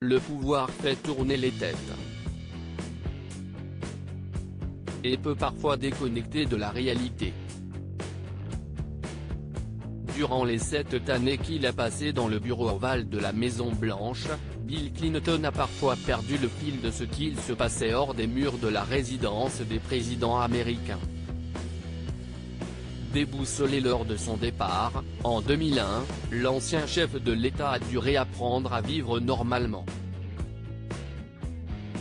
le pouvoir fait tourner les têtes et peut parfois déconnecter de la réalité. Durant les 7 années qu'il a passées dans le bureau ovale de la Maison-Blanche, Bill Clinton a parfois perdu le fil de ce qu'il se passait hors des murs de la résidence des présidents américains. Déboussolé lors de son départ, en 2001, l'ancien chef de l'État a dû réapprendre à vivre normalement.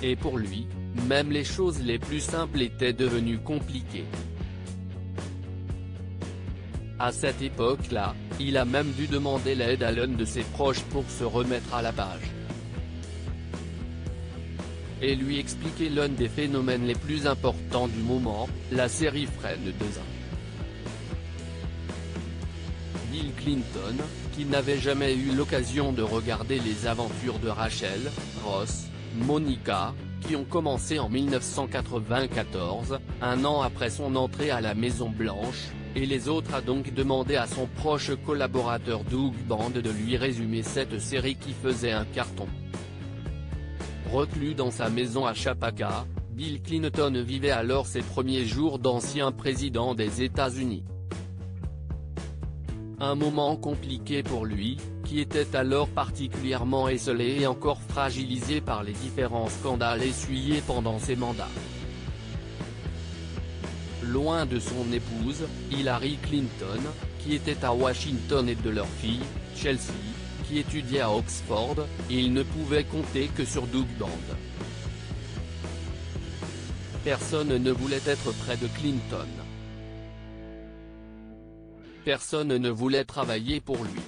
Et pour lui, même les choses les plus simples étaient devenues compliquées. À cette époque-là, il a même dû demander l'aide à l'un de ses proches pour se remettre à la page et lui expliquer l'un des phénomènes les plus importants du moment, la série Friends 2. Bill Clinton, qui n'avait jamais eu l'occasion de regarder les aventures de Rachel, Ross, Monica, qui ont commencé en 1994, un an après son entrée à la Maison-Blanche, et les autres, a donc demandé à son proche collaborateur Doug Band de lui résumer cette série qui faisait un carton. Reclus dans sa maison à Chappaqua, Bill Clinton vivait alors ses premiers jours d'ancien président des États-Unis. Un moment compliqué pour lui, qui était alors particulièrement esselé et encore fragilisé par les différents scandales essuyés pendant ses mandats. Loin de son épouse, Hillary Clinton, qui était à Washington, et de leur fille, Chelsea, qui étudiait à Oxford, il ne pouvait compter que sur Doug Band. Personne ne voulait être près de Clinton. Personne ne voulait travailler pour lui.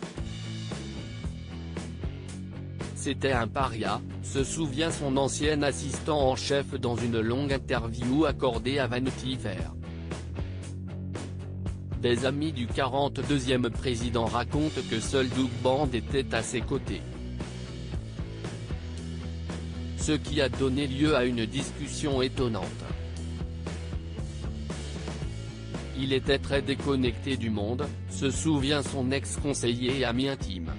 C'était un paria, se souvient son ancien assistant en chef dans une longue interview accordée à Vanity Fair. Des amis du 42e président racontent que seul Doug Band était à ses côtés. Ce qui a donné lieu à une discussion étonnante. Il était très déconnecté du monde, se souvient son ex-conseiller et ami intime.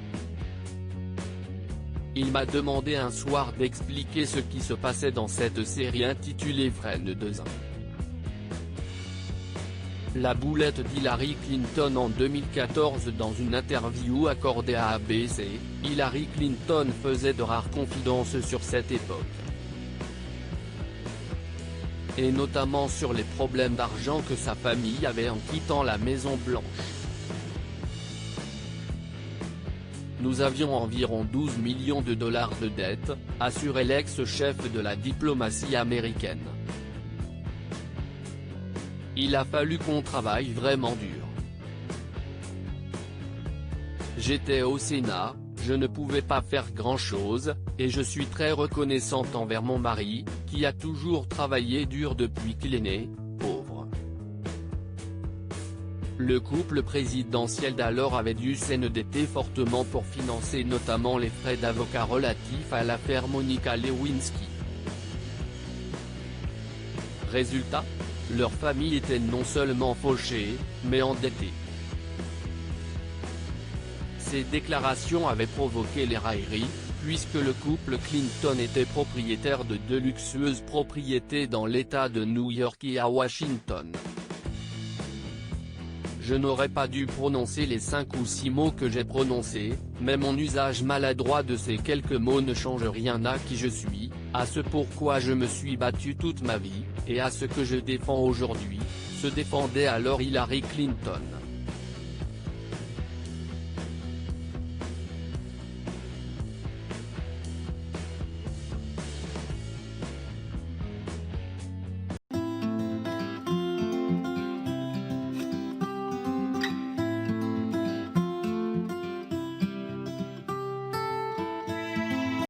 Il m'a demandé un soir d'expliquer ce qui se passait dans cette série intitulée Friends 2. La boulette d'Hillary Clinton en 2014. Dans une interview accordée à ABC, Hillary Clinton faisait de rares confidences sur cette époque. Et notamment sur les problèmes d'argent que sa famille avait en quittant la Maison-Blanche. Nous avions environ 12 millions de dollars de dettes, assurait l'ex-chef de la diplomatie américaine. Il a fallu qu'on travaille vraiment dur. J'étais au Sénat, je ne pouvais pas faire grand-chose, et je suis très reconnaissante envers mon mari, qui a toujours travaillé dur depuis qu'il est né, pauvre. Le couple présidentiel d'alors avait dû s'endetter fortement pour financer notamment les frais d'avocat relatifs à l'affaire Monica Lewinsky. Résultat, leur famille était non seulement fauchée, mais endettée. Ces déclarations avaient provoqué les railleries, puisque le couple Clinton était propriétaire de 2 luxueuses propriétés dans l'État de New York et à Washington. Je n'aurais pas dû prononcer les 5 ou 6 mots que j'ai prononcés, mais mon usage maladroit de ces quelques mots ne change rien à qui je suis, à ce pourquoi je me suis battu toute ma vie, et à ce que je défends aujourd'hui, se défendait alors Hillary Clinton.